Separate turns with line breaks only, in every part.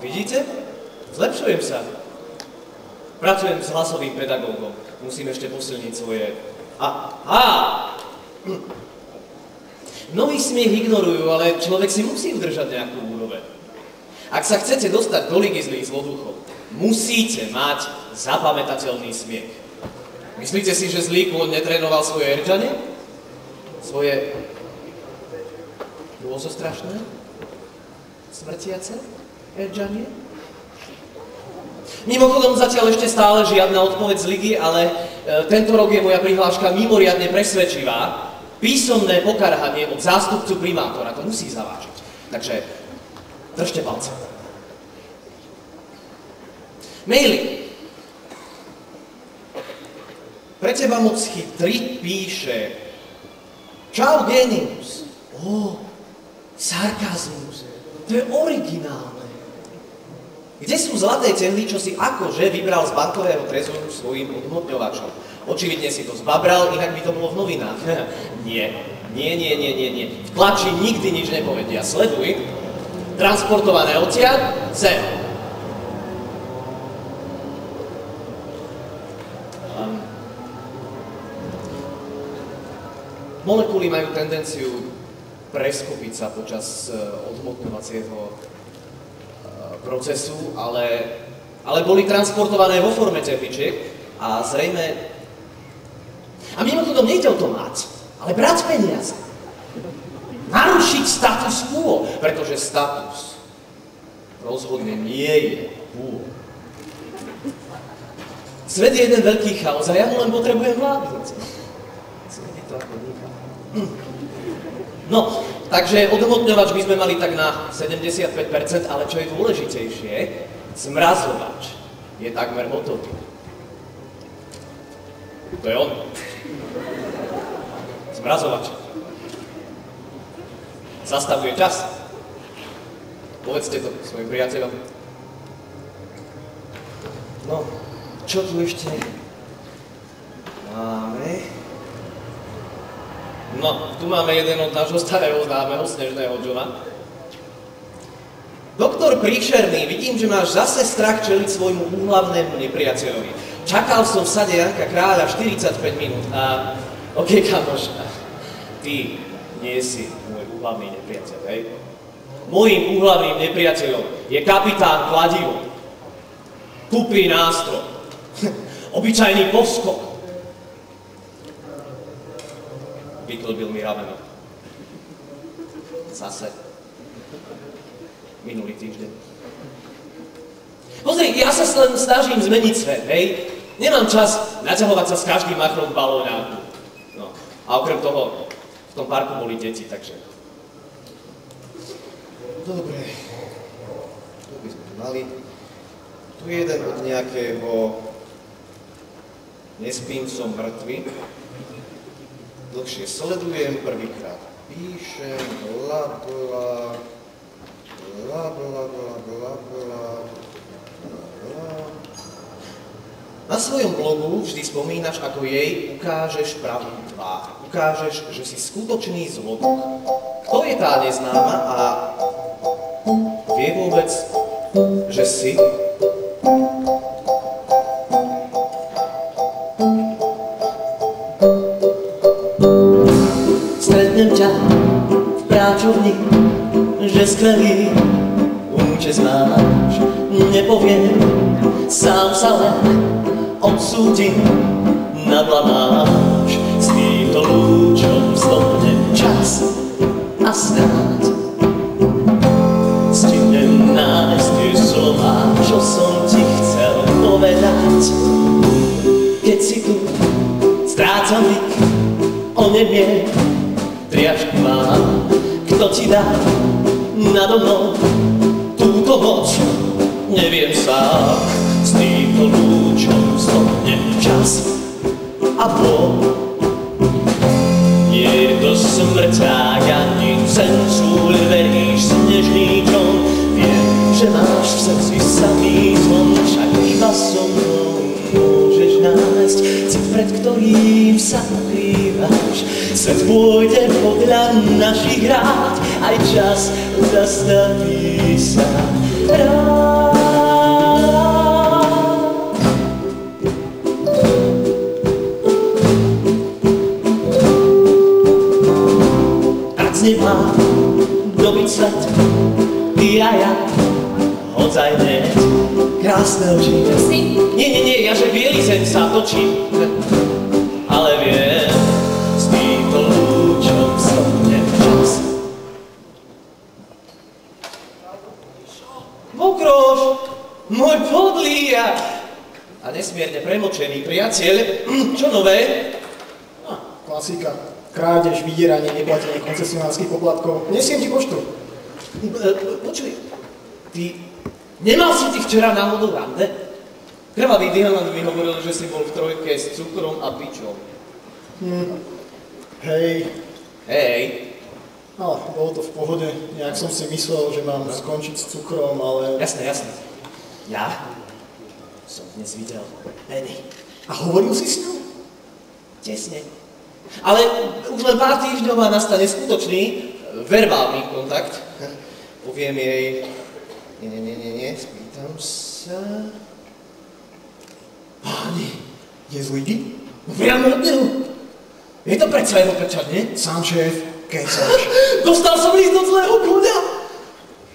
Vidíte? Zlepšujem sa. Pracujem s hlasovým pedagógom. Musím ešte posilniť svoje... Mnohí smiech ignorujú, ale človek si musí udržať nejakú úroveň. Ak sa chcete dostať do ligy zlých zloduchov, musíte mať zapamätateľný smiech. Myslíte si, že zlý kôň netrénoval svoje erdžanie? Svoje... Rôzostrašné? Smrtiace erdžanie? Mimochodom, zatiaľ ešte stále žiadna odpoveď z ligy, ale tento rok je moja prihláška mimoriadne presvedčivá. Písomné pokarhanie od zástupcu primátora, to musí zavážiť. Takže držte palce. Maily. Pre teba moc chytrý píše: Čau, genius. Sarkazmus. To je originálne. Kde sú zlaté tehly, čo si akože vybral z bankového trezoru svojím odhmotňovačom? Očividne si to zbabral, inak by to bolo v novinách. Nie. V tlači nikdy nič nepovedia. Sleduj. Transportované odtiaľ sem. Molekuly majú tendenciu preskopiť sa počas odhmotňovacieho procesu, ale boli transportované vo forme tehličiek a zrejme... A mimochodom nejde o to mať, ale brať peniaze. Narušiť status quo, pretože status rozhodne nie je quo. Svet je jeden veľký chaos a ja mu len potrebujem vládnuť. No, takže odhmotňovač by sme mali tak na 75%, ale čo je dôležitejšie, zmrazovač je takmer hotový. To je on. Zmrazovač. Zastavuje čas. Povedzte to svojim priateľom. No, čo tu ešte máme? No, tu máme jeden od nášho starého známeho Snežného Johna. Doktor Príšerný, vidím, že máš zase strach čeliť svojmu úhlavnému nepriateľovi. Čakal som v sade Janka Kráľa 45 minút a... OK, kamoš, ty nie si môj úhlavný nepriateľ, hej? Mojím úhlavným nepriateľom je kapitán Kladivo. Tupý nástroj. Obyčajný poskok. Vyklbil mi rameno. Zase. Minulý týždeň. Pozri, ja sa len snažím zmeniť svet, hej? Nemám čas naťahovať sa s každým machrom v balóňáku. No, a okrem toho, v tom parku boli deti, takže... Dobre. Tu by sme mali. Tu je jeden od nejakého... Nespím, som mŕtvy. Dlhšie sledujem, prvýkrát píšem, blabla. Na svojom blogu vždy spomínaš, ako jej ukážeš pravú tvár. Ukážeš, že si skutočný zloduch. Kto je tá neznáma a vie vôbec, že si? Stretnem ťa v práčovni, že skvelý účes máš. Nepoviem, sám sa len odsúdim na blamáž. S týmto lúčom zlobnem čas a snáď stihnem nájsť tie slova, čo som ti chcel povedať. Keď si tu, strácam dyk, onebie, triažku mám. Kto ti dá nado mnou túto moc, neviem sám. S týmto lúčom zlobnem čas a bol. Nie je to smrťák ani cenzúr, veríš snežný John. Viem, že máš v srdci samý zvon, však iba so mnou môžeš nájsť cit, pred ktorým sa ukrývaš. Svet pôjde podľa našich rád, aj čas zastaví sa rád. ozajné, krásne oči.
Si?
Nie, ja že bielý sen sa točí. Ale viem, s týmto lúčom stopnem čas. Mokroš, môj podlý a nesmierne premočený priateľ, čo nové?
Klasika. Krádež, vydieranie, neplatenie koncesionárskych poplatkov. Nesiem ti poštu.
Počuj, ty nemal si ty včera náhodou rande? Krvavý Diana mi hovoril, že si bol v trojke s cukrom a bičom.
Hej.
Hej.
Ale bolo to v pohode. Nejak som si myslel, že mám skončiť s cukrom, ale...
Jasné. Ja som dnes videl Penny.
A hovoril si s ňou?
Tesne. Ale už len pár týždňov a nastane skutočný verbálny kontakt. Poviem jej... Nie, spýtam sa... Páni,
Je z Ligy?
priamo od neho. Je to predsa jeho pečať, nie?
Sám šéf, kecáš.
Dostal som ísť do zlého koňa.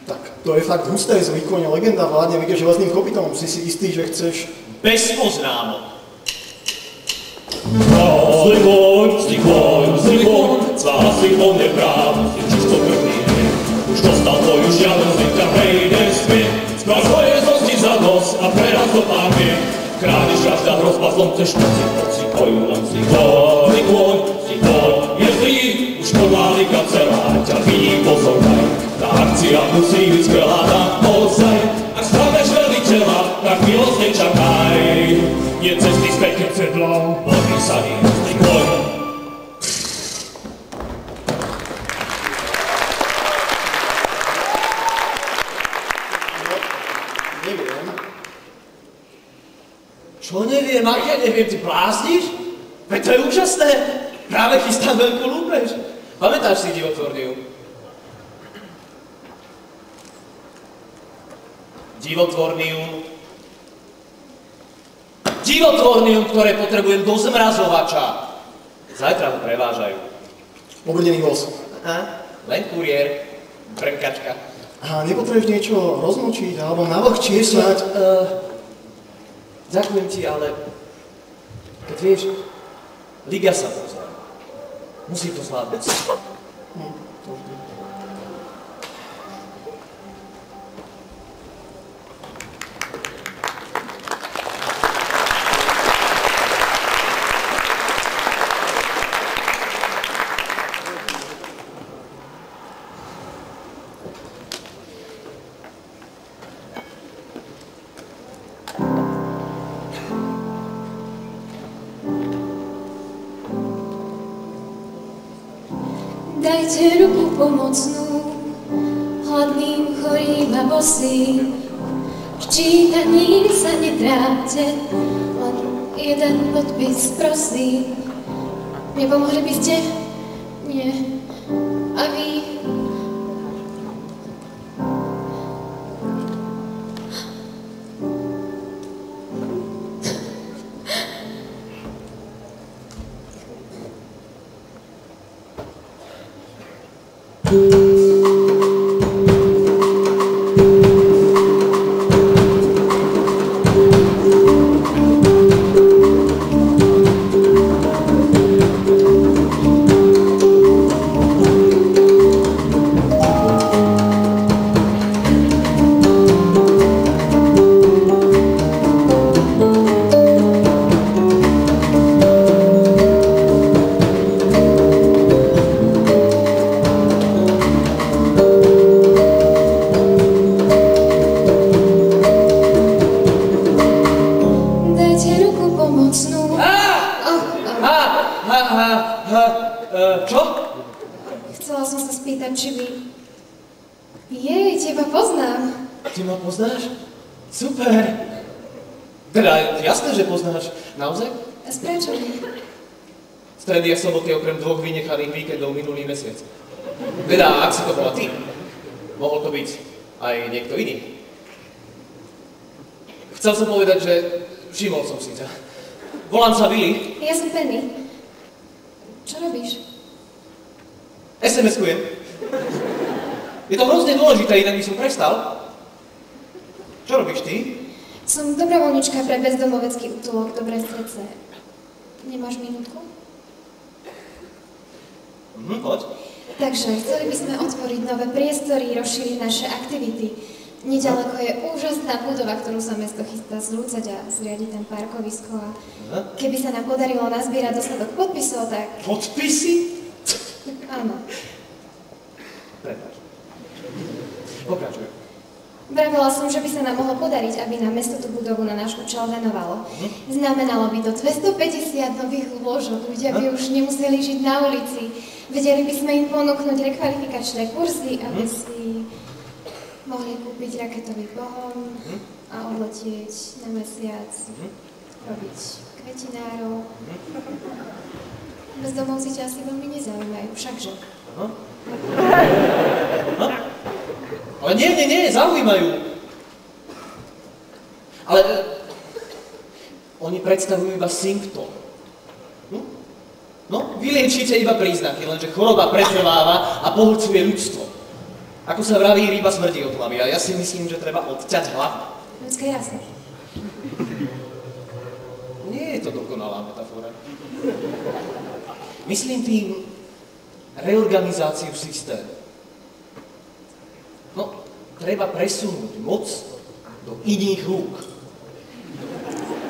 Tak, to je fakt husté, z výkone legenda vládne Lige železným kopitom. Si si istý, že chceš...
Bez poznámok.
Zlý koň, svá slibom nepráv, je čisto krvný hnev. Už dostal tvoju žiadosť, nech ťa prejde smiech. Sprav svoje zlosti za nos a preraz do pár miech. Krádež každá hrozba zlom chceš pocitojú len zlý koň, je zlý, už podľa liga celá ťa vidí, pozor daj. Tá akcia musí byť skvelá naozaj. Ak spraveš veliteľa, tak milosť nečakaj. Je cesty späť, keď sedlom podpísaný zlý koň.
Neviem.
Čo neviem, ak ja neviem, ty blázniš? Veď to je úžasné. Práve chystám veľkú lúpež. Pamätáš si divotvorniu? Divotvorniu, ktoré potrebujem do zmrazovača. Zajtra ho prevážajú.
Obrnený voz.
Len kuriér, brnkačka.
A nepotrebuješ niečo rozmočiť alebo navlhčiesať?
Ďakujem ti, ale keď vieš, Liga sa pozná. Musí to zvládnuť.
Dajte ruku pomocnú, hladným, chorým a bosým. V čítaní sa netrápte, len jeden podpis, prosím. Nepomohli by ste? Nie. A vy?
Čo?
Chcela som sa spýtať, či vy... Jej, teba poznám.
Ty ma poznáš? Super. Teda, jasné, že poznáš. Naozaj?
A prečo?
Stredy a soboty okrem 2 vynechaných víkendov minulý mesiac. Teda, ak si to bola ty, mohol to byť aj niekto iný. Chcel som povedať, že všimol som si ťa. Volám sa Billy.
Ja som Penny. Čo robíš?
SMS-kujem. Je to hrozne dôležité, inak by som prestal.
Čo robíš ty?
Som dobrovoľnička pre bezdomovecký útulok Dobré srdce. Nemáš minútku?
Poď.
Takže chceli by sme otvoriť nové priestory, rozšíriť naše aktivity. Nedaleko je úžasná budova, ktorú sa mesto chystá zrúcať a zriadiť tam parkovisko. A keby sa nám podarilo nazbierať dostatok podpisov, tak...
Podpisy?
Áno.
Prepáč. Pokračuj.
Vravela som, že by sa nám mohlo podariť, aby nám mesto tú budovu na náš účel venovalo. Znamenalo by to 250 nových lôžok, ľudia by už nemuseli žiť na ulici. Vedeli by sme im ponúknuť rekvalifikačné kurzy, aby si mohli kúpiť raketový pohon a odletieť na mesiac, robiť kvetinárov. Bezdomovci ťa asi veľmi nezaujímajú, všakže.
Ale nie, zaujímajú. Ale oni predstavujú iba symptóm. No, vyliečíte iba príznaky, lenže choroba pretrváva a pohlcuje ľudstvo. Ako sa vraví, ryba smrdí od hlavy a ja si myslím, že treba odťať hlavu.
Ľudskej rase.
Nie je to dokonalá metafora. Myslím tým reorganizáciu systému. No, treba presunúť moc do iných rúk.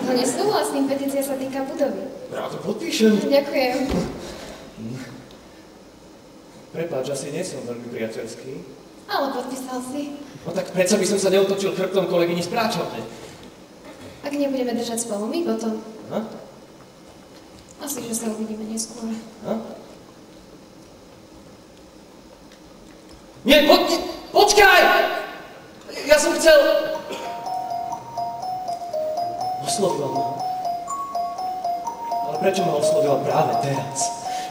No nesúhlasím, petícia sa týka budovy.
Ja to podpíšem.
Ďakujem.
Prepáč, asi nie som veľmi priateľský.
Ale podpísal si.
No tak predsa by som sa neotočil chrbtom kolegyni z práčovne.
Ak nebudeme držať spolu my potom,
Ha?
asi, že sa uvidíme neskôr.
Ha? Nie, počkaj! Ja som chcel... Oslovila ma. Ale prečo ma oslovila práve teraz?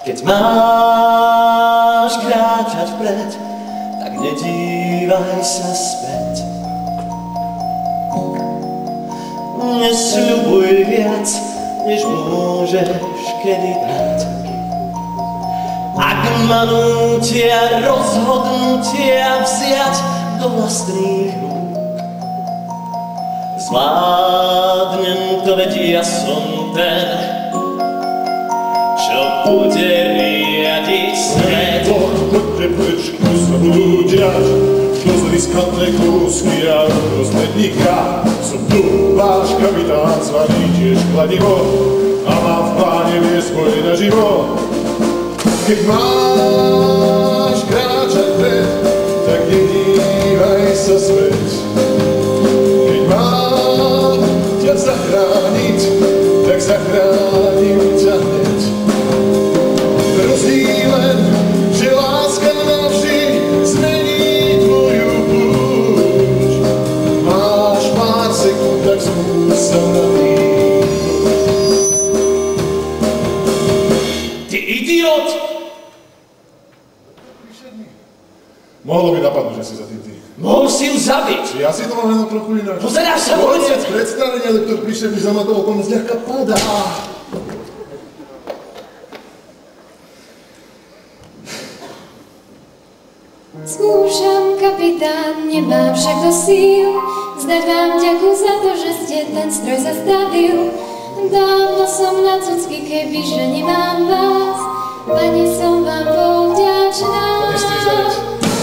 Keď máš kráčať vpred, tak nedívaj sa späť. Nesľubuj viac, než môžeš kedy dať. Ak ma nútia rozhodnutia vziať do vlastných rúk, zvládnem to, veď ja som ten, čo bude riadiť svet.
Poďte preč, kus sa budú diať, dosť riskantné kúsky a rozmetníka. Som tu, váš kapitán, zvaný tiež kladivo, a mám v pláne viesť boj na živo. Keď máš kráčať pred, tak nedívaj sa späť. Keď mám ťa zachrániť, tak zachránim ťa hneď. Hrozí len, že láska navždy zmení tvoju púť. Máš pár sekúnd, tak skús sa nadýchnuť.
Ty idiot!
Mohlo by napadnúť, že si za tým ty.
Mohol si ju zabiť!
Ja si to mám len trochu inak.
Pozeráš sa po
Koniec
mne!
predstavenia, doktor píše, by zamatol, on zľahka padá.
Skúšam, kapitán, nemám však do síl zdať vám ďaku za to, že ste ten stroj zastavil. Dávno som na cucky, kebyže nemám vás, pane, som vám bol vďačná.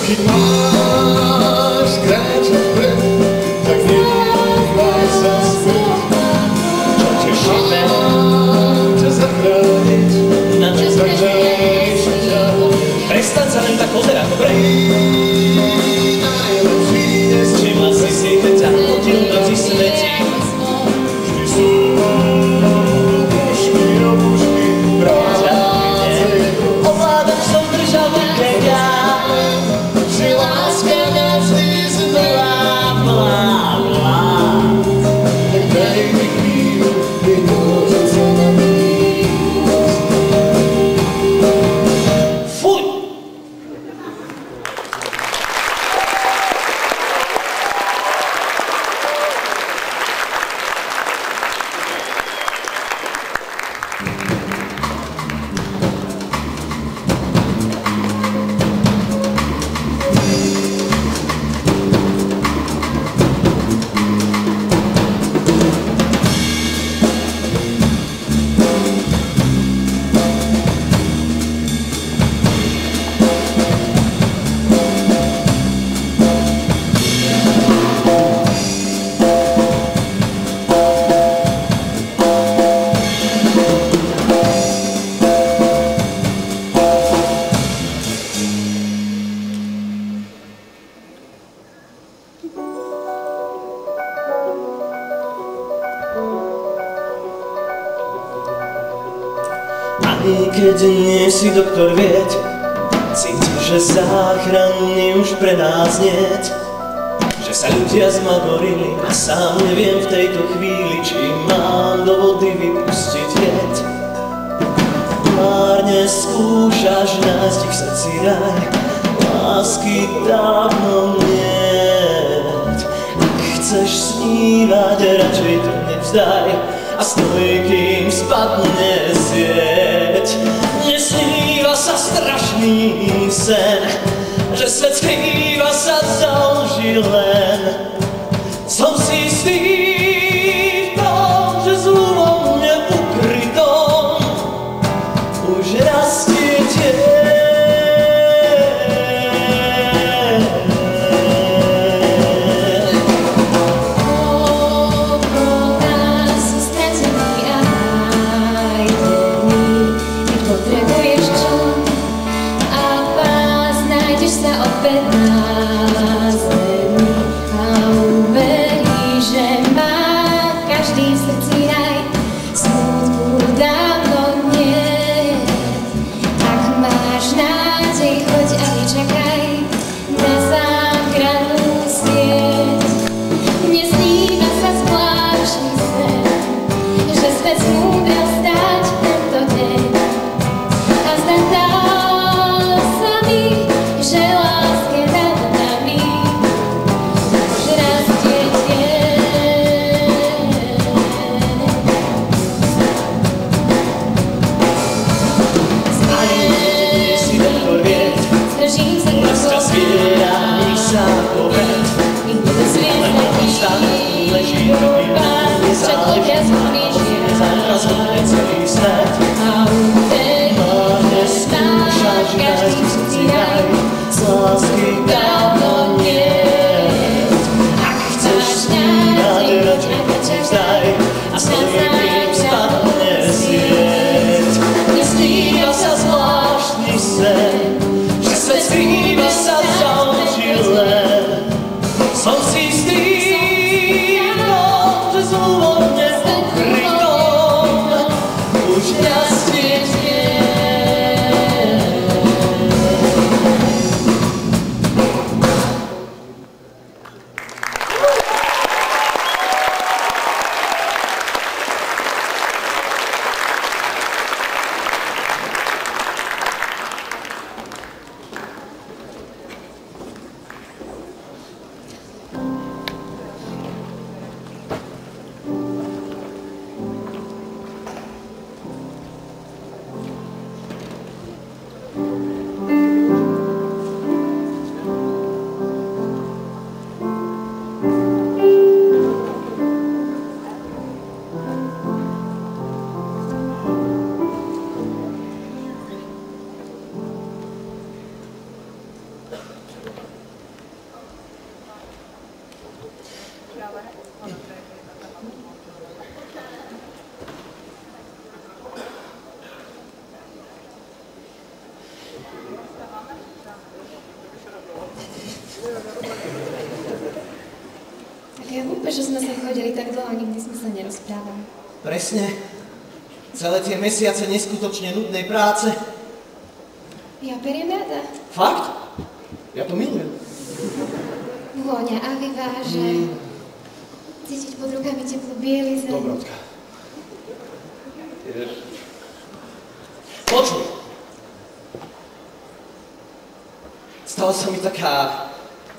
Keď máš kráčať vpred, tak nedívaj sa späť.
Čo tešíme?
Mám ťa zachrániť,
Na čo
zachrániť ťa.
Prestaň sa len tak pozerať, dobre?
Najlepší je s
Čím asi si teď zahodil noci smeti.
vždy sú pušky a pušky, práce je to.
Ovládok som držal v ruke ja,
Že láska navždy znova
Aj keď nie si doktor vied, cítim, že záchrany už pre nás niet. Že sa ľudia zmagorili a sám neviem v tejto chvíli, či mám do vody vypustiť jed. Márne skúšaš nájsť v srdci raj, lásky dávno niet. Ak chceš snívať, radšej to nevzdaj a stoj, kým spadne sieť. Nesníva sa strašný sen, že svet skrýva sa založí len. Som si istý v tom, že zlú vo mne ukrytom už rastie tieň.
Že sme sa chodili tak dlho, nikdy sme sa nerozprávali.
Presne. Celé tie mesiace neskutočne nudnej práce.
Ja beriem rada.
Fakt? Ja to milujem.
Vôňa a vyváže. Cítiť pod rukami teplú bielizeň.
Dobrotka. Počuj. Stala sa mi taká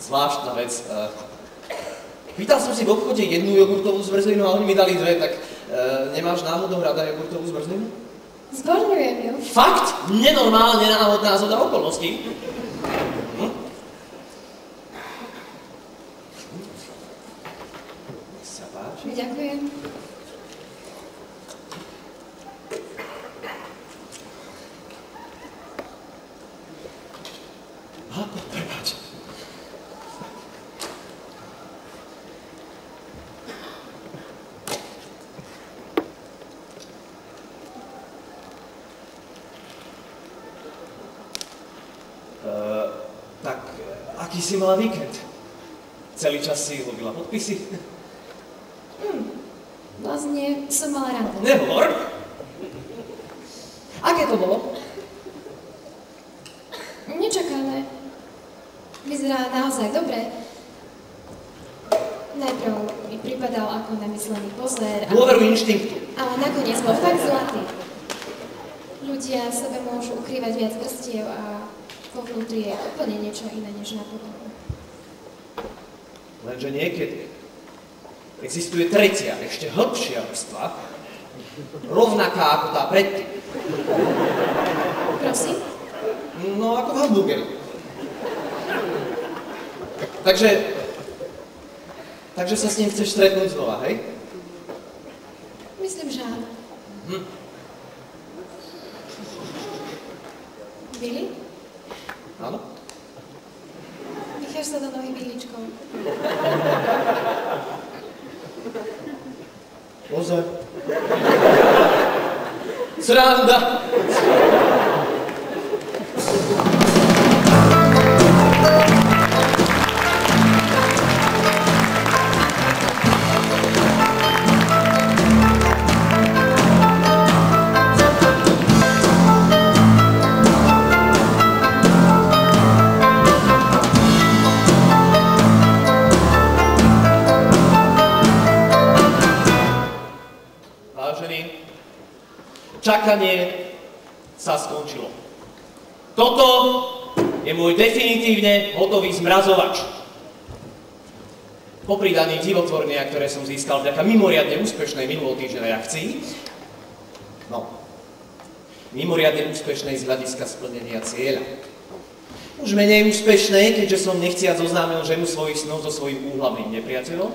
zvláštna vec. Pýtal som si v obchode jednu jogurtovú zmrzlinu a oni mi dali dve, tak nemáš náhodou rada jogurtovú zmrzlinu?
Zbožňujem ju.
Fakt? Nenormálne náhodná zhoda okolností. Nech sa páči.
Ďakujem.
Prepáč. Tak, aký si mala víkend? Celý čas si robila podpisy?
Vlastne som mala rada.
Nehovor. A
Aké to bolo?
Nečakané. Vyzerá naozaj dobre. Najprv mi pripadal ako namyslený pozer,
Dôveru inštinktu.
ale nakoniec bol fakt zlatý. Ľudia v sebe môžu ukrývať viac vrstiev a vo vnútri je úplne niečo iné než na povrchu.
Lenže niekedy existuje tretia, ešte hĺbšia vrstva, rovnaká ako tá predtým.
Prosím?
No, ako v hamburgeru. Takže sa s ním chceš stretnúť znova, hej?
Myslím, že áno. Billy?
Áno?
Vycháš sa do nohy Billičkou.
Pozor. Sranda. Čakanie sa skončilo. Toto je môj definitívne hotový zmrazovač. Po pridaní divotvornia, ktoré som získal vďaka mimoriadne úspešnej minulotýždňovej akcii, mimoriadne úspešnej z hľadiska splnenia cieľa. Už menej úspešnej, keďže som nechciac oznámil ženu svojich snov so svojím úhlavným nepriateľom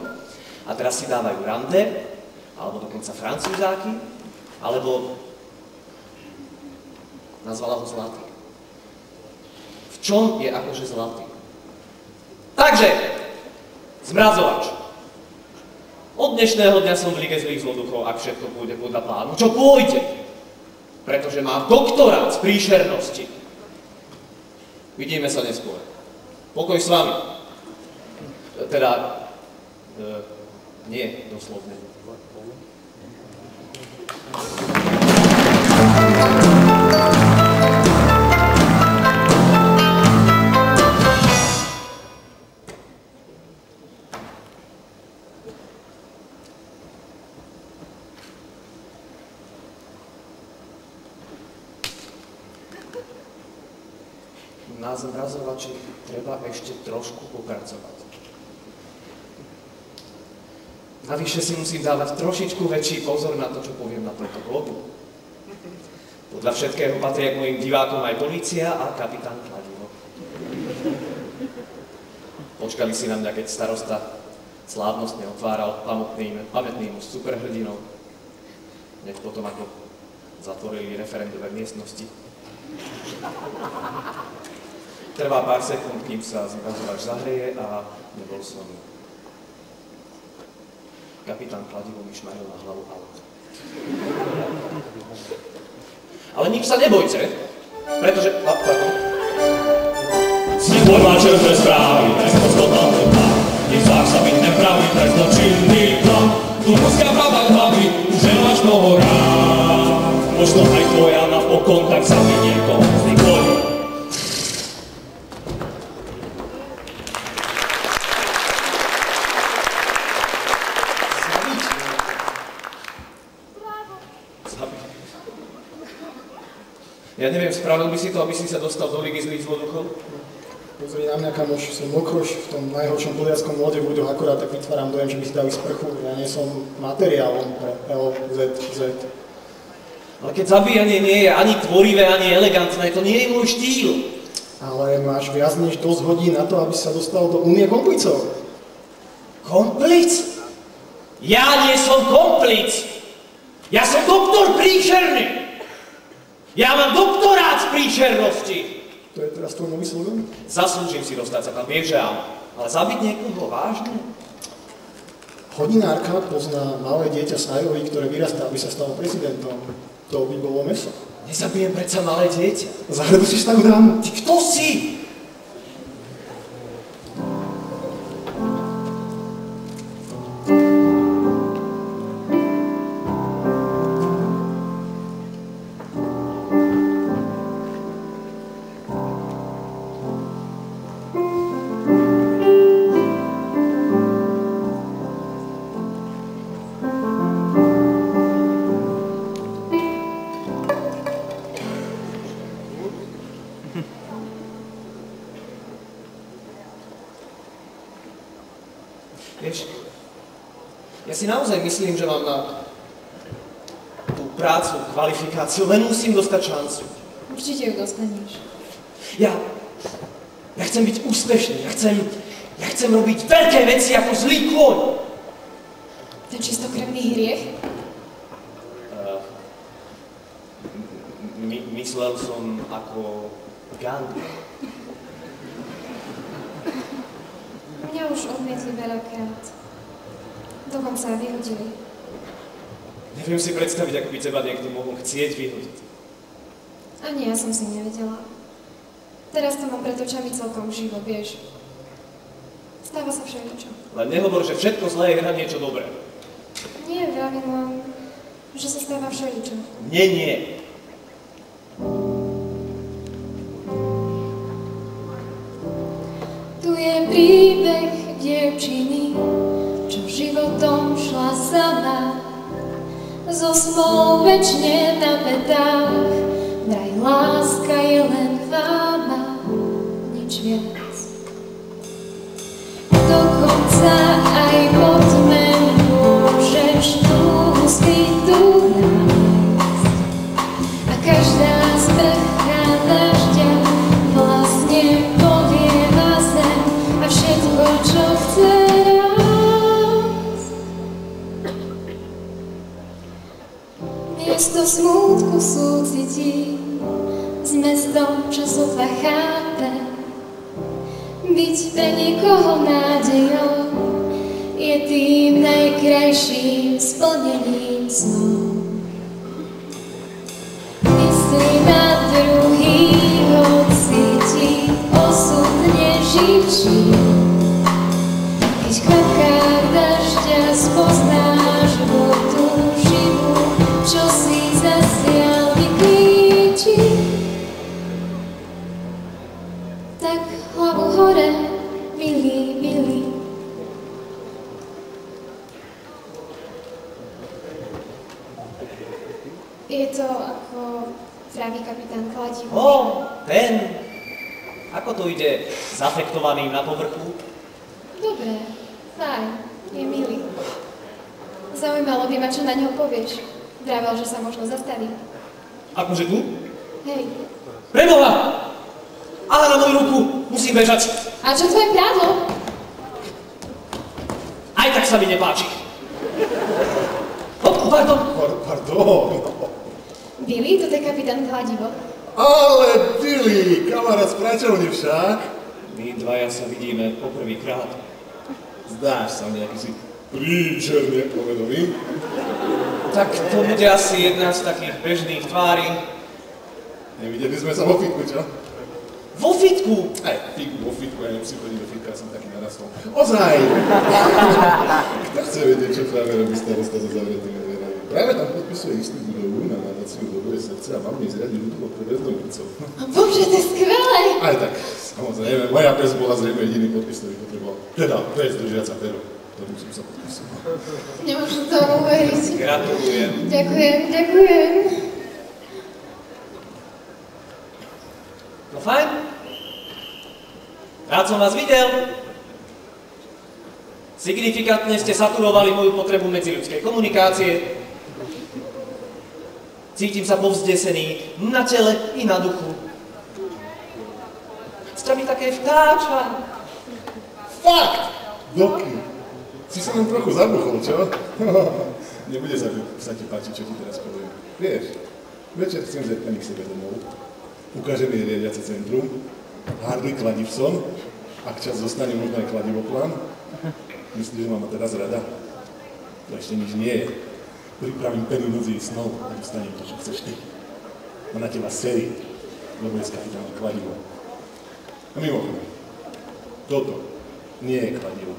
a teraz si dávajú rande, alebo dokonca francúzáky, alebo nazvala ho zlatý. V čom je akože zlatý? Takže, zmrazovač. Od dnešného dňa som v lige zlých zloduchov, ak všetko pôjde podľa plánu. Čo pôjde? Pretože má doktorát z príšernosti. Vidíme sa neskôr. Pokoj s vami. Teda, nie doslovne. Na zmrazovači treba ešte trošku popracovať. Navyše si musím dávať trošičku väčší pozor na to, čo poviem na tomto blogu. Podľa všetkého patria k mojim divákom aj polícia a kapitán Kladivo. Počkali si na mňa, keď starosta slávnostne otváral pamätný most superhrdinou. Hneď potom, ako zatvorili referendové miestnosti. Trvá pár sekúnd, kým sa zmrazovač zahreje a nebol som. Kapitán Kladivo mi šmaril na hlavu aut. Ale nič sa nebojte, pretože... Pardon.
Svoj má čerstvé správy, trestno zhodnotný plán. Nezváž sa byť nepravý, trestno činný plán. Tu musia pravda hlavy, že máš mnoho rád. Možno aj tvoja napokon, tak sa mi niekoho vznikol.
Ja neviem, spravil by si to, aby si sa dostal do ligy zlých zloduchov?
Pozri na mňa, kamoš, som mokroš v tom najhoršom poliackom lode v ľuďoch, akorát tak vytváram dojem, že by si dali sprchu. Ja nie som materiálom pre LZZ.
Ale keď zabíjanie nie je ani tvorivé, ani elegantné, to nie je môj štýl.
Ale máš viac než dosť hodín na to, aby sa dostal do Únie komplicov.
Komplic? Ja nie som komplic! Ja som doktor príšerný! Ja mám doktorát z príšernosti!
To je teraz tvoj nový slogan?
Zaslúžim si dostať sa tam, vieš, že áno. Ale zabiť niekoho vážne?
Hodinárka pozná malé dieťa z Iowa, ktoré vyrastá, aby sa stalo prezidentom. To by bolo mäso.
Nezabijem predsa malé dieťa.
Zahľadu si starú dámu.
Ty kto si? Ja si naozaj myslím, že mám na tú prácu, kvalifikáciu, len musím dostať šancu.
Určite ju dostaneš.
Ja chcem byť úspešný, ja chcem robiť veľké veci ako zlý kôň.
Ten čistokrevný hriech?
Myslel som ako Gandhi.
Mňa už odmietli veľakrát. Dokonca vyhodili.
Neviem si predstaviť, ako by teba niekto mohol chcieť vyhodiť.
Ani ja som si nevedela. Teraz to mám pred očami celkom živo, vieš. Stáva sa všeličo.
Len nehovor, že všetko zlé je hrať niečo dobré.
Nie, vravím len, že sa stáva všeličo.
Nie.
Tu je príbeh dievčiny, čo životom šla sama, zo smol večne na petách, vraj láska je len fáma, nič viac. Dokonca aj pod tme môžeš tú svitu nájsť a každá sprcha dažďa vlastne polieva zem a všetko, čo chce rásť. Miesto smútku súcití s mestom, čo sotva chápe. Byť pre niekoho nádejou je tým najkrajším splnením snov. Myslí na druhých, hoci ti osud nežičí. Keď v kvapkách dažďa spoznáš vodu živú, čo si zasial vyklíči. Tak hlavu hore, milý. Je to ako vraví kapitán Kladivo.
Ten! Ako to ide zafektovaným na povrchu?
Dobre, fajn, je milý. Zaujímalo by ma, čo na neho povieš. Vravel, že sa možno zastaví.
Akože tu?
Hej.
Preboha! Ale na moju ruku musím bežať.
A čo tvoje prádlo?
Aj tak sa mi nepáči. Pardon.
Billy, toto je kapitán Kladivo.
Ale Billy, kamarát z pracovne však.
My dvaja sa vidíme poprvýkrát.
Zdáš sa mi, aký si príčerne povedomý.
Tak to bude asi jedna z takých bežných tvári.
Nevideli sme sa vo fitku, čo?
Vo fitku?
Aj vo fitku, ja nemusím chodiť do fitka, som taký narastol. Ozaj! Kto chce vedieť, čo práve robí starosta za zavretými dverami? Práve tam podpisuje istú budovu na nadáciu Dobré srdce a mám mi zriadiť útulok pre bezdomovcov.
Bože, to je skvelé!
Aj tak, samozrejme, moja pes bola zrejme jediný podpis, ktorý potreboval. Teda, pes držiaca pero, ktorým som sa podpisoval.
Nemôžem tomu uveriť.
Gratulujem.
Ďakujem.
No fajn. Rád som vás videl. Signifikantne ste saturovali moju potrebu medziľudskej komunikácie. Cítim sa povzdesený na tele i na duchu. Ste mi také vtáča.
Fakt! Doky, si sa len trochu zabuchol, čo? Nebude sa ti páčiť, čo ti teraz poviem. Vieš, večer chcem zjať pani k sebe domov. Ukáže mi riadiace centrum, Hardy Kladivson, ak čas zostane, možno aj kladivoplán. Myslíš, že ma teraz rada? To ešte nič nie je. Pripravím penilúzii snov a dostanem to, čo chceš ty. A na teba sérii, lebo je s kapitánom kladivo. A mimochodom, toto nie je kladivo.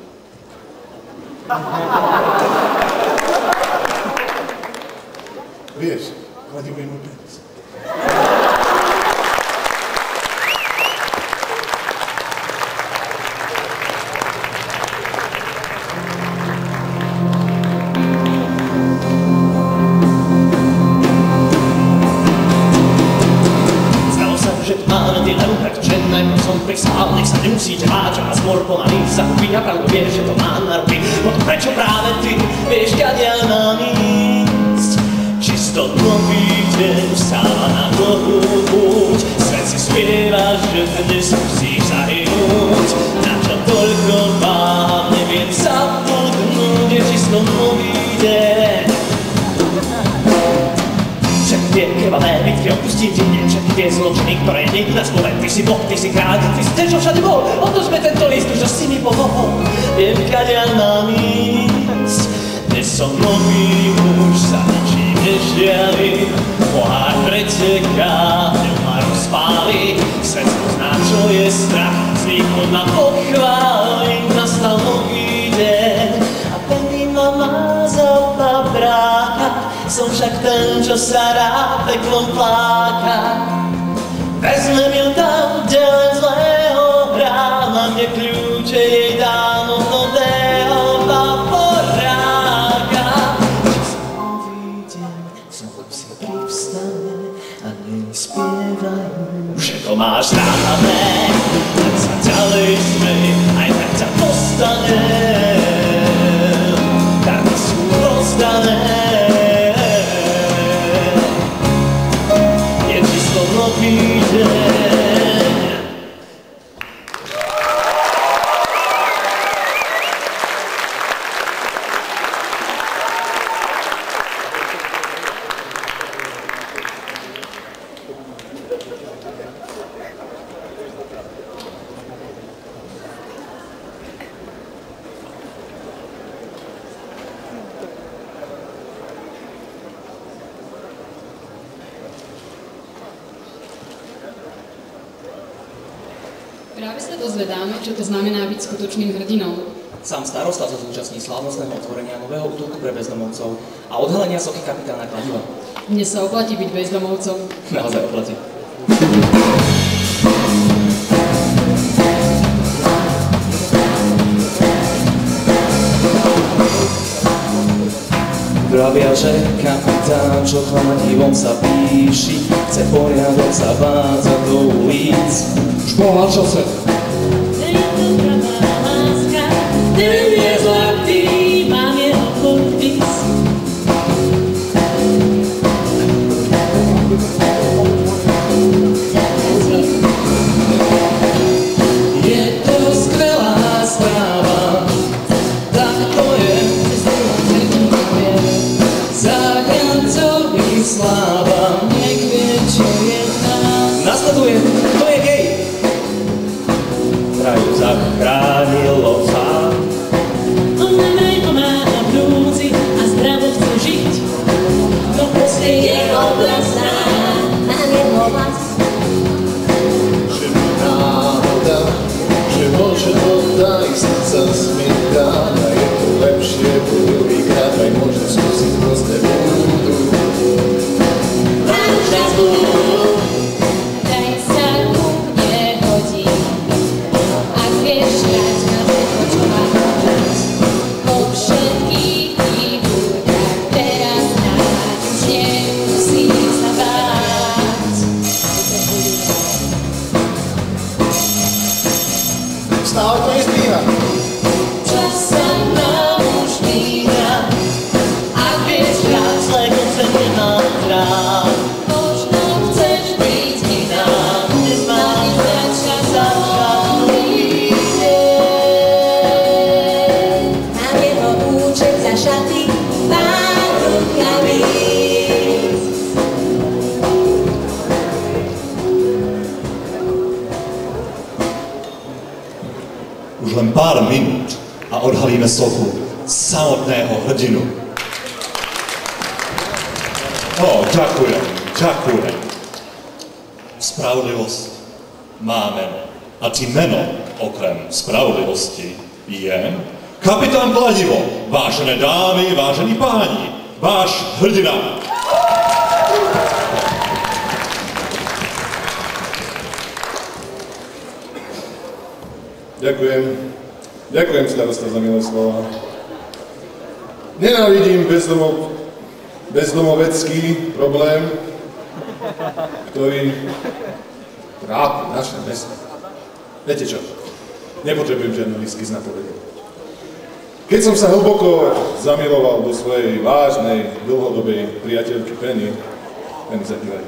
Vieš, kladivo je môj penis.
Prisál, nech sa nemusíte báť, že vás mor pomaly zahubí a pravdu vie, že to má na ruky. Potom prečo práve ty novú púť. Svet si spieva, že dnes musíš zahynúť. Na čo toľko mám, neviem zabudnúť, je čisto nový deň. Všetky tie krvavé bitky opustiť deň, všetky tie zločiny, ktoré nikto nás poved. Ty si Boh, ty si kráľ, ty si ten, čo všade bol. Otočme tento list, že si mi pomohol. Viem, kadeľ mám ísť. Dnes som nový muž, sa ničím nežiali. Pohár preteká, ňu ma rozpáli. Svet spozná, čo je strach, vznikol ma pochváli. Nastal nový deň a Penny ma má za babráka. Som však ten, čo sa rád peklom pláka. Vezmem ju tam, kde len zlého hrá. Mám kde kľúče, jej dám od nového paporáka. Že som nový deň, znovu si privstane a neni spievajú, že to máš ráne. Tak sa ďalej smej, aj tak ťa postanem. Karty sú rozdané. Nový deň.
Práve sa dozvedáme, čo to znamená byť skutočným hrdinou.
Sám starosta sa zúčastní slávnostného otvorenia nového útulku pre bezdomovcov a odhalenia sochy kapitána Kladiva.
Dnes sa oplatí byť bezdomovcom.
Naozaj oplatí. Pravia, že kapitán, čo kladivom sa píši, chce poriadok zavádzať do ulic.
Už bol na čase.
Ten je zlatý, mám jeho podpis. Je to skvelá správa, tak to je. Záchrancovi sláva, nech vie, čo je nás. Nasleduje, to je gej. Kraju zachránilo sám. On nám pomáha v núdzi a zdravo chce žiť. To proste je oblasná, mám jedno vás.
Že mi náhoda, že môže voda i srdca smiecha, a je to lepšie, po druhýkrát aj môžem skúsiť rôzne budú.
Mám už raz daj sa ku mne hodí. Ak vieš hrať na všetko, čo má hrať, po všetkých výbudách teraz hráť, už nemusím sa báť.
Stále to nezbíha.
Čas sa nám už míňa, ak vieš hrať, zle koncerty mám rád. Možno chceš byť iná, nezmániť dať čas začať nový deň. Mám jeho účet za šaty, pár rukavíc.
Už len pár minút a odhalíme sochu samotného hrdinu. Ďakujem, ďakujem. Spravodlivosť má meno. A tým meno, okrem spravodlivosti, je kapitán Kladivo, vážené dámy, vážení páni, váš hrdina.
Ďakujem. Ďakujem, starosta, za milé slova. Nenávidím bezdomovecký problém, ktorý trápi naše mesto. Viete čo? Nepotrebujem žiadne lístky z napovedia. Keď som sa hlboko zamiloval do svojej vážnej, dlhodobej priateľky Penny, Penny, zakývaj.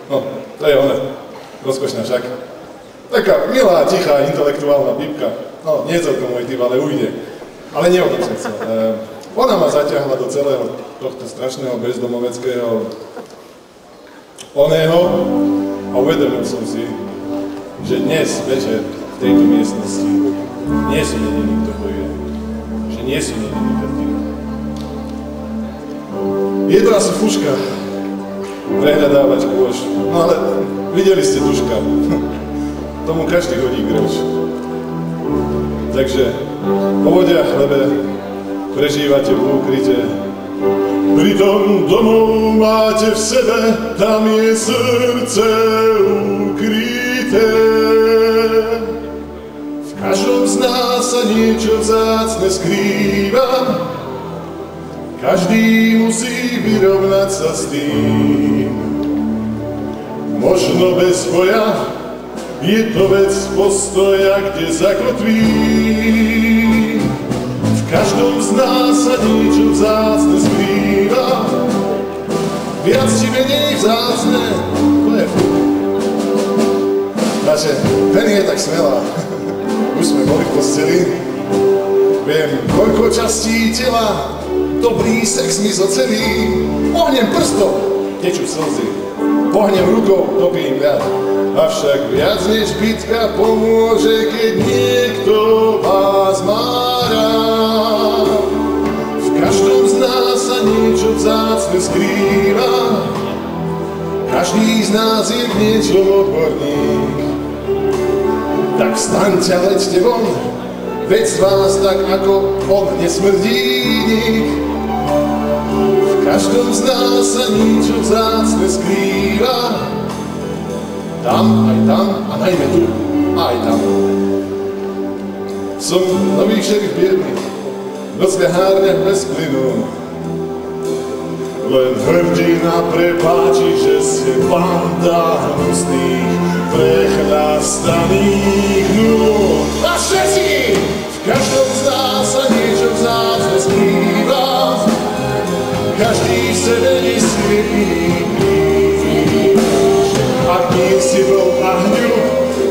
No, to je ona. Rozkošná však. Taká milá, tichá, intelektuálna pipka. No, nie celkom môj typ, ale ujde. Ale nie o tom som chcel. Ona ma zaťahla do celého tohto strašného bezdomoveckého oného a uvedomil som si, že dnes večer v tejto miestnosti nie sú jediní, kto bojuje. Že nie sú jediní hrdiny. Je to asi fuška. Prehľadávač kôž. No ale videli ste Duška. Tomu každý hodí groš. Takže povodia chlebe, prežívate v úkryte. Pritom domov máte v sebe, tam je srdce ukryté. V každom z nás sa niečo vzácne skrýva. Každý musí vyrovnať sa s tým. Možno bez boja, je to vec postoja, kde zakotví. V každom z nás sa niečo vzácne skrýva. Viac či menej vzácne, to je furt. Takže ten je tak smelá. Už sme boli v posteli. Viem, koľko častí tela, dobrý sex mi zocelí. Pohnem prstom, tečú slzy. Pohnem rukou, topím viac. Avšak viac než bitka pomôže, keď niekto vás má rád. V každom z nás sa niečo vzácne skrýva. Každý z nás je v niečom odborník. Tak vstaňte a leďte von, veď z vás tak ako on nesmrdí nik. V každom z nás sa niečo vzácne skrýva. Tam, aj tam, a najmä tu, aj tam. Som nový šerif biedný, noc ľahárne bez plynu. Len hrdina prepáči, že ste banda hnusných, prechlastaných nôh. A všetci! V každom z nás sa niečo vzácne skrýva. Každý v sebe nesie iný klíč. Ak nie si bol a hňu,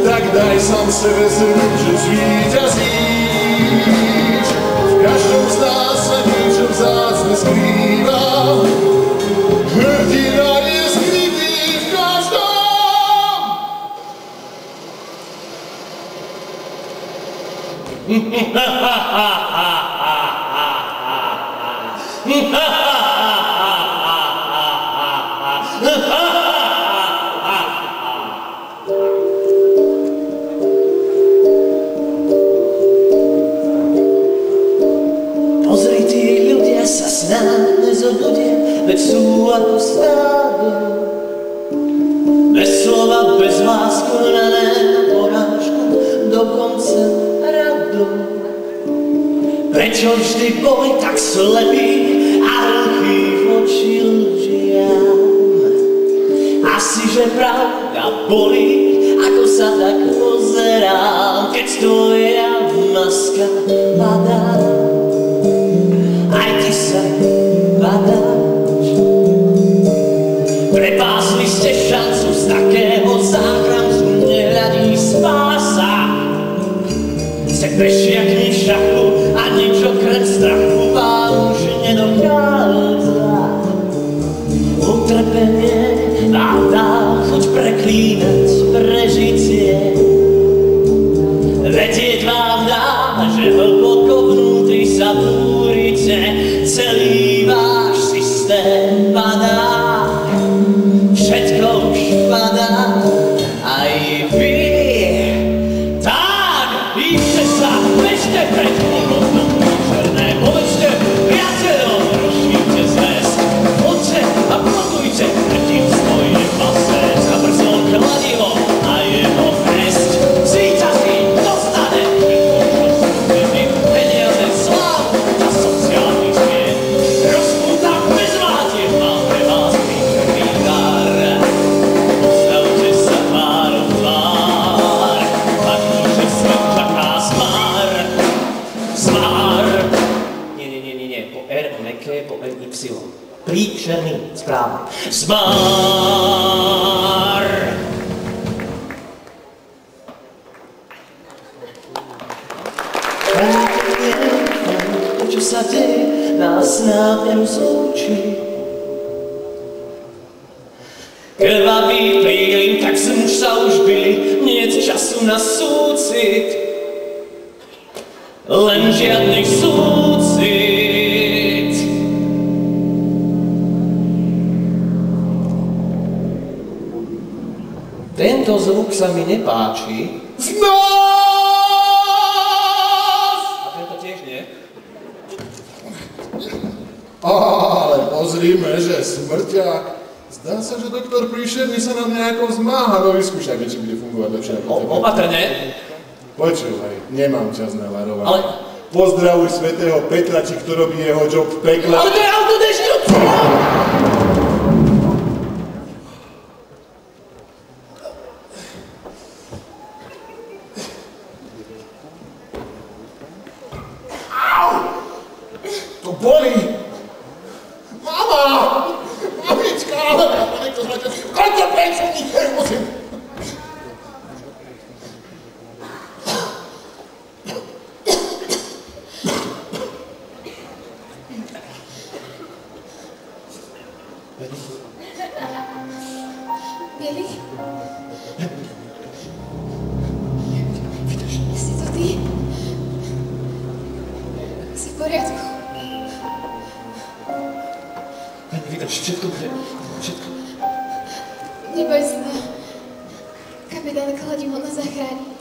tak daj sám sebe zrúť, že zvíťazíš. V každom z nás sa niečo vzácne skrýva. Hrdina je skrytý v každom.
Pozri, tí ľudia sa snáď nezobudia, veď sú ako stádo. Bez slova, bez lásku, hnané na porážku, dokonca rado. Prečo vždy boli tak slepí a hluchí v oči ľudiam? Asi, že pravda bolí, ako sa tak pozerám, keď tvoja maska padá. Aj ty sa padáš. Prepásli ste šancu z takého záchrancu, nehľadí spása. Ste prešiakni šachu a nič okrem strachu vám už nedochádza. Utrpenie vám dá chuť preklínať prežitie. Vedieť vám dá, že hlboko vnútri sa búrite, celý váš systém padá. Všetko už padá, aj vy. Tak, píšte sa, bežte pred úrodnom príšerné, povedzte priateľom, rozšírte zväzť. Poďte a prokujte predtým svoje pase, za brzo kladivo a jeho hresť. Zvíťazí, dostane všetko, peniaze, slávu a sociálny zmien. Rozpúta bez vátier má pre vás príčerný dar. Postavte sa tvárou tvár, fakt, že svet čaká smár. Smár. Nie, po R, meké, po NY. Príšerný, správne. Zmar! Čo sa deje, nás nerozlúči. Krvavý prílim, tak sme sa už byli, niet času na súcit, len žiadnych súcit. Tento zvuk sa mi nepáči. A tento tiež nie.
Ale pozrime, že smrťák. Zdá sa, že doktor Príšerný sa nám nejako zmáha, no vyskúšajme, či bude fungovať lepšie ako tebe.
Opatrne.
Počúvaj, nemám čas na varovanie.
Ale...
Pozdravuj svätého Petra, či kto robí jeho job v pekle.
Ale to je autodešťu!
To bolí! Mama! Mamička! Koľko pečení? Musím...
Billy? Si to ty? Si v poriadku?
Vydrž, všetko bude, všetko.
Neboj sa. Kapitán Kladím ho na záchráni.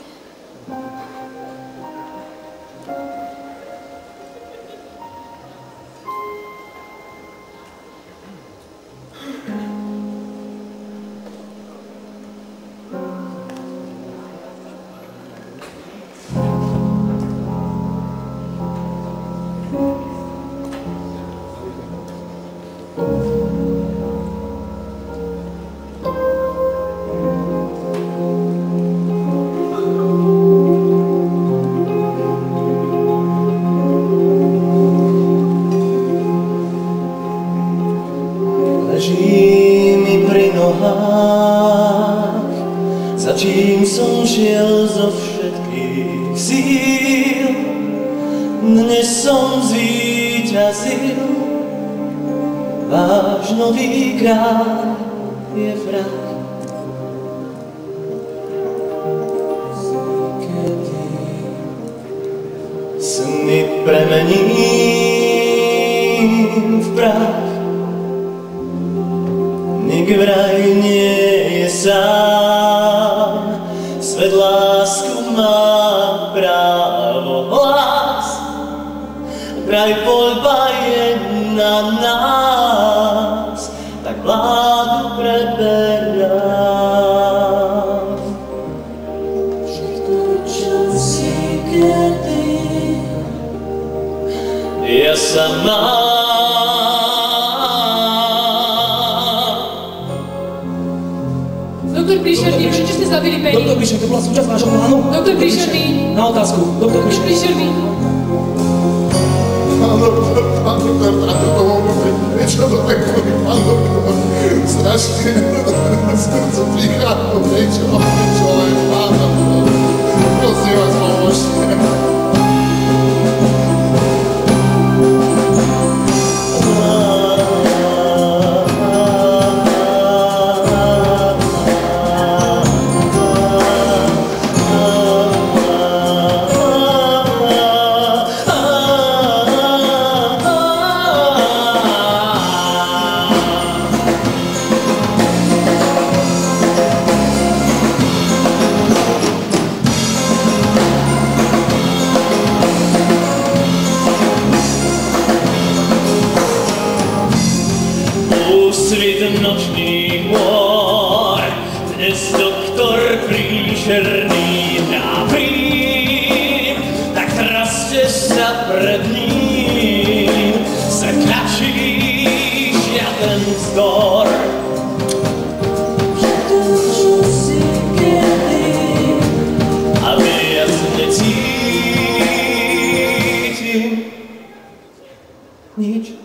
Leží mi pri nohách, za čím som šiel zo všetkých síl. Dnes som zvíťazil, váš nový kráľ je vrah. Kedy sny premením v prach, nik vraj nie je sám, svet lásku má právo hlas, vraj voľba je na nás, tak vládu preberám. Všetko, čo si kedy, ja sa mám.
Doktor Príšerný, prečo ste zabili Penny?
Doktor Príšerný, to bola súčasť vášho plánu?
Doktor Príšerný.
Na otázku, doktor
Doktor
Príšerný.
Príšerný.
Pán doktor, táto pomohol, niečo to takový, pán doktor, strašne, srdce prichádza, niečo, len pán doktor, prosím vás, pomôžte.
Úsvit nočných môr, dnes doktor Príšerný napím, tak raste sa pred ním, sa tlačí žiaden vzdor. Všetko, čo si kedy, a viac necítim nič.